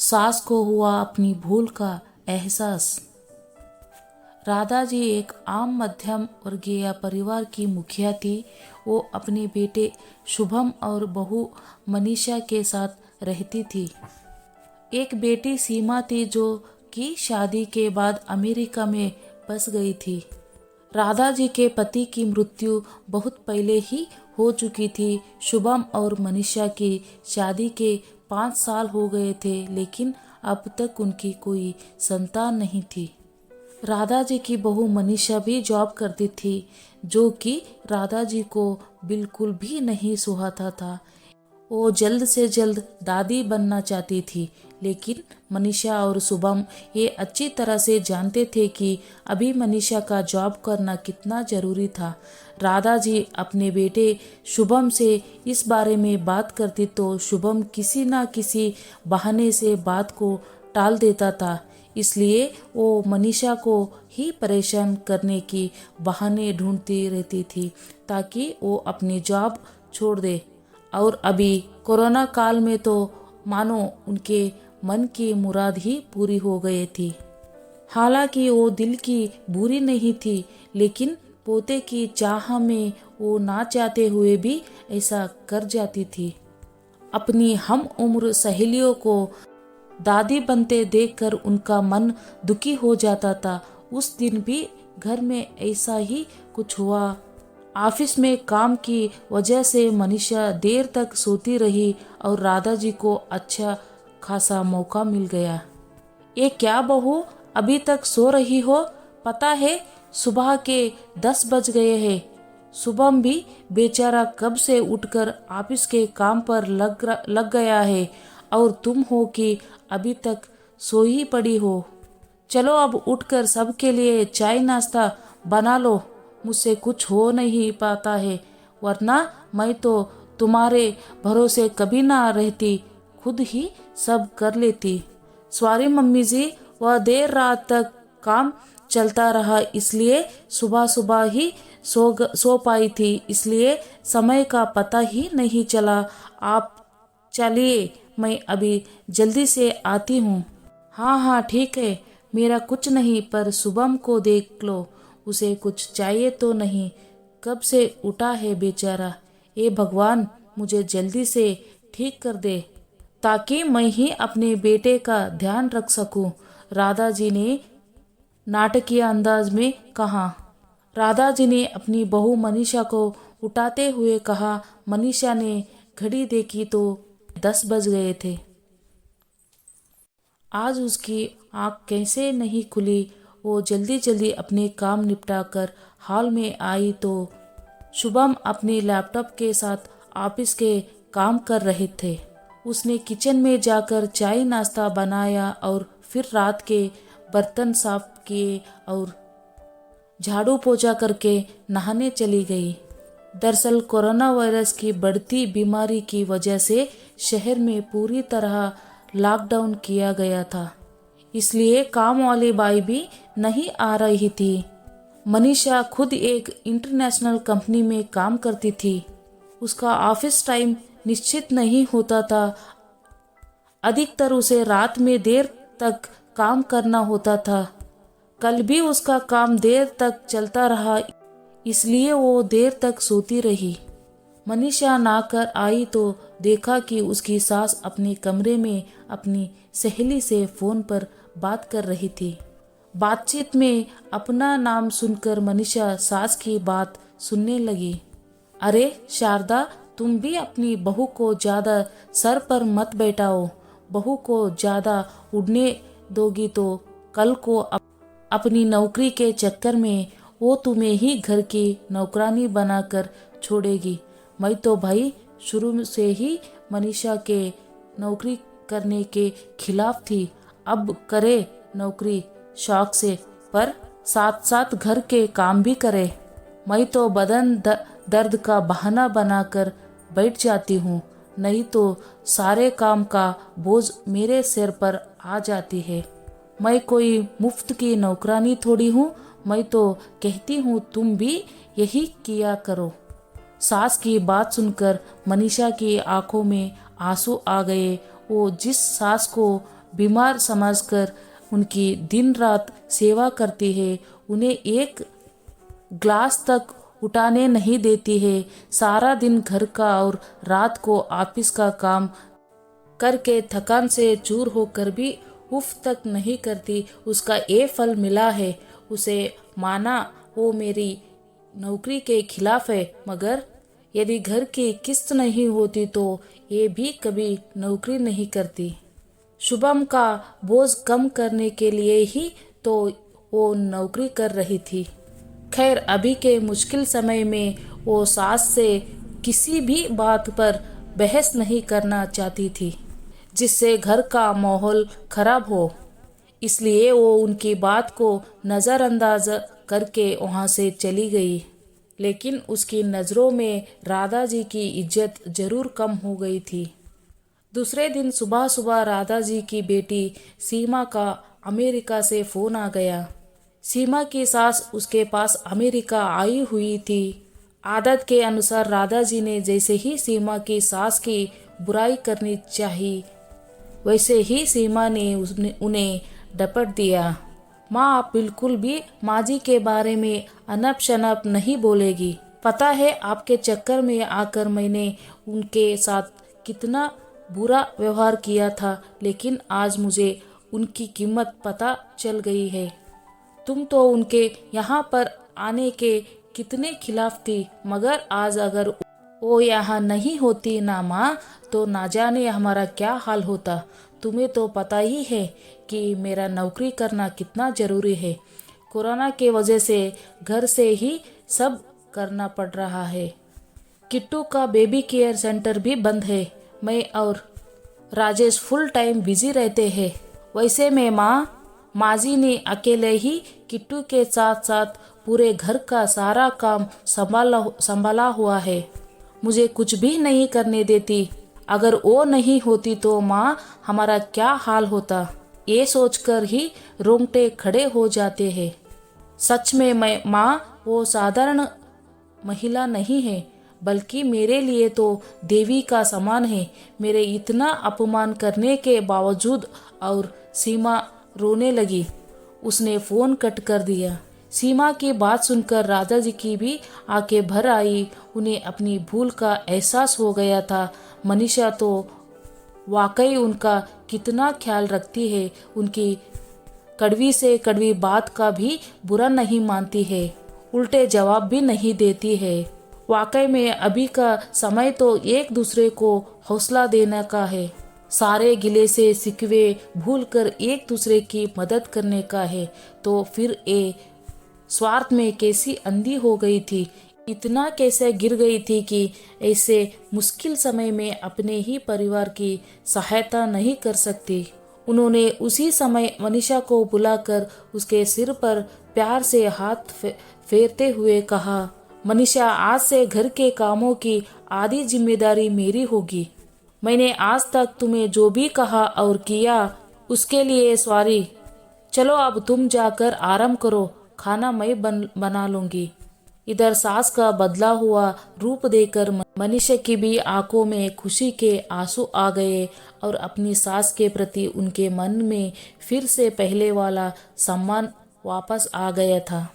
सास को हुआ अपनी भूल का एहसास। राधा जी एक आम मध्यम वर्गीय परिवार की मुखिया थी। वो अपने बेटे शुभम और बहू मनीषा के साथ रहती थी। एक बेटी सीमा थी जो कि शादी के बाद अमेरिका में बस गई थी। राधा जी के पति की मृत्यु बहुत पहले ही हो चुकी थी। शुभम और मनीषा की शादी के 5 साल हो गए थे, लेकिन अब तक उनकी कोई संतान नहीं थी। राधा जी की बहू मनीषा भी जॉब करती थी, जो कि राधा जी को बिल्कुल भी नहीं सुहाता था। वो जल्द से जल्द दादी बनना चाहती थी, लेकिन मनीषा और शुभम ये अच्छी तरह से जानते थे कि अभी मनीषा का जॉब करना कितना ज़रूरी था। राधा जी अपने बेटे शुभम से इस बारे में बात करती तो शुभम किसी ना किसी बहाने से बात को टाल देता था। इसलिए वो मनीषा को ही परेशान करने की बहाने ढूंढती रहती थी ताकि वो अपनी जॉब छोड़ दे। और अभी कोरोना काल में तो मानो उनके मन की मुराद ही पूरी हो गई थी। हालांकि वो दिल की बुरी नहीं थी, लेकिन पोते की चाह में वो ना चाहते हुए भी ऐसा कर जाती थी। अपनी हम उम्र सहेलियों को दादी बनते देखकर उनका मन दुखी हो जाता था। उस दिन भी घर में ऐसा ही कुछ हुआ। ऑफिस में काम की वजह से मनीषा देर तक सोती रही और राधा जी को अच्छा खासा मौका मिल गया। ये क्या बहू, अभी तक सो रही हो? पता है सुबह के 10 बज गए हैं। शुभम भी बेचारा कब से उठकर ऑफिस के काम पर लग गया है और तुम हो कि अभी तक सो ही पड़ी हो। चलो अब उठकर सबके लिए चाय नाश्ता बना लो। मुझसे कुछ हो नहीं पाता है, वरना मैं तो तुम्हारे भरोसे कभी ना रहती, खुद ही सब कर लेती। सॉरी मम्मी जी, वह देर रात तक काम चलता रहा, इसलिए सुबह सुबह ही सो पाई थी, इसलिए समय का पता ही नहीं चला। आप चलिए, मैं अभी जल्दी से आती हूँ। हाँ हाँ ठीक है, मेरा कुछ नहीं, पर शुभम को देख लो, उसे कुछ चाहिए तो नहीं, कब से उठा है बेचारा। ए भगवान, मुझे जल्दी से ठीक कर दे ताकि मैं ही अपने बेटे का ध्यान रख सकूं, राधा जी ने नाटकीय अंदाज में कहा। राधा जी ने अपनी बहू मनीषा को उठाते हुए कहा। मनीषा ने घड़ी देखी तो 10 बज गए थे। आज उसकी आंख कैसे नहीं खुली। वो जल्दी जल्दी अपने काम निपटा कर हॉल में आई तो शुभम अपने लैपटॉप के साथ ऑफिस के काम कर रहे थे। उसने किचन में जाकर चाय नाश्ता बनाया और फिर रात के बर्तन साफ किए और झाड़ू पोछा करके नहाने चली गई। दरअसल कोरोना वायरस की बढ़ती बीमारी की वजह से शहर में पूरी तरह लॉकडाउन किया गया था, इसलिए काम वाली बाई भी नहीं आ रही थी। मनीषा खुद एक इंटरनेशनल कंपनी में काम करती थी। उसका ऑफिस टाइम निश्चित नहीं होता था। अधिकतर उसे रात में देर तक काम करना होता था। कल भी उसका काम देर तक चलता रहा, इसलिए वो देर तक सोती रही। मनीषा नहाकर आई तो देखा कि उसकी सास अपने कमरे में अपनी सहेली से फोन पर बात कर रही थी। बातचीत में अपना नाम सुनकर मनीषा सास की बात सुनने लगी। अरे शारदा, तुम भी अपनी बहू को ज्यादा सर पर मत बैठाओ। बहू को ज्यादा उड़ने दोगी तो कल को अपनी नौकरी के चक्कर में वो तुम्हें ही घर की नौकरानी बनाकर छोड़ेगी। मैं तो भाई शुरू से ही मनीषा के नौकरी करने के खिलाफ थी। अब करे नौकरी शौक से, पर साथ साथ घर के काम भी करे। मैं तो बदन दर्द का बहाना बनाकर बैठ जाती हूँ, नहीं तो सारे काम का बोझ मेरे सिर पर आ जाती है। मैं कोई मुफ्त की नौकरानी थोड़ी हूँ। मैं तो कहती हूँ तुम भी यही किया करो। सास की बात सुनकर मनीषा की आंखों में आंसू आ गए। वो जिस सास को बीमार समझकर उनकी दिन रात सेवा करती है, उन्हें एक ग्लास तक उठाने नहीं देती है, सारा दिन घर का और रात को ऑफिस का काम करके थकान से चूर होकर भी उफ तक नहीं करती, उसका ये फल मिला है। उसे माना वो मेरी नौकरी के खिलाफ है, मगर यदि घर की किस्त नहीं होती तो ये भी कभी नौकरी नहीं करती। शुभम का बोझ कम करने के लिए ही तो वो नौकरी कर रही थी। खैर, अभी के मुश्किल समय में वो सास से किसी भी बात पर बहस नहीं करना चाहती थी जिससे घर का माहौल खराब हो, इसलिए वो उनकी बात को नज़रअंदाज करके वहाँ से चली गई। लेकिन उसकी नज़रों में राधा जी की इज्जत जरूर कम हो गई थी। दूसरे दिन सुबह सुबह राधा जी की बेटी सीमा का अमेरिका से फ़ोन आ गया। सीमा की सास उसके पास अमेरिका आई हुई थी। आदत के अनुसार राधा जी ने जैसे ही सीमा की सास की बुराई करनी चाहिए, वैसे ही सीमा ने उन्हें डपट दिया। माँ, आप बिल्कुल भी माँ जी के बारे में अनप शनप नहीं बोलेगी। पता है आपके चक्कर में आकर मैंने उनके साथ कितना बुरा व्यवहार किया था, लेकिन आज मुझे उनकी कीमत पता चल गई है। तुम तो उनके यहाँ पर आने के कितने खिलाफ थी, मगर आज अगर वो यहाँ नहीं होती ना माँ, तो ना जाने हमारा क्या हाल होता। तुम्हें तो पता ही है कि मेरा नौकरी करना कितना ज़रूरी है। कोरोना के वजह से घर से ही सब करना पड़ रहा है। किट्टू का बेबी केयर सेंटर भी बंद है। मैं और राजेश फुल टाइम बिजी रहते हैं। वैसे में माजी ने अकेले ही किट्टू के साथ साथ पूरे घर का सारा काम संभाला हुआ है। मुझे कुछ भी नहीं करने देती। अगर वो नहीं होती तो माँ, हमारा क्या हाल होता, ये सोचकर ही रोंगटे खड़े हो जाते हैं। सच में माँ वो साधारण महिला नहीं है, बल्कि मेरे लिए तो देवी का समान है। मेरे इतना अपमान करने के बावजूद। और सीमा रोने लगी। उसने फ़ोन कट कर दिया। सीमा की बात सुनकर राधा जी की भी आंखें भर आई। उन्हें अपनी भूल का एहसास हो गया था। मनीषा तो वाकई उनका कितना ख्याल रखती है। उनकी कड़वी से कड़वी बात का भी बुरा नहीं मानती है, उल्टे जवाब भी नहीं देती है। वाकई में अभी का समय तो एक दूसरे को हौसला देने का है, सारे गिले से सिकवे भूलकर एक दूसरे की मदद करने का है। तो फिर ये स्वार्थ में कैसी अंधी हो गई थी, इतना कैसे गिर गई थी कि ऐसे मुश्किल समय में अपने ही परिवार की सहायता नहीं कर सकती। उन्होंने उसी समय मनीषा को बुलाकर उसके सिर पर प्यार से हाथ फेरते हुए कहा, मनीषा, आज से घर के कामों की आधी जिम्मेदारी मेरी होगी। मैंने आज तक तुम्हें जो भी कहा और किया उसके लिए सॉरी। चलो अब तुम जाकर आराम करो, खाना मैं बना लूंगी। इधर सास का बदला हुआ रूप देखकर मनीषा की भी आंखों में खुशी के आंसू आ गए और अपनी सास के प्रति उनके मन में फिर से पहले वाला सम्मान वापस आ गया था।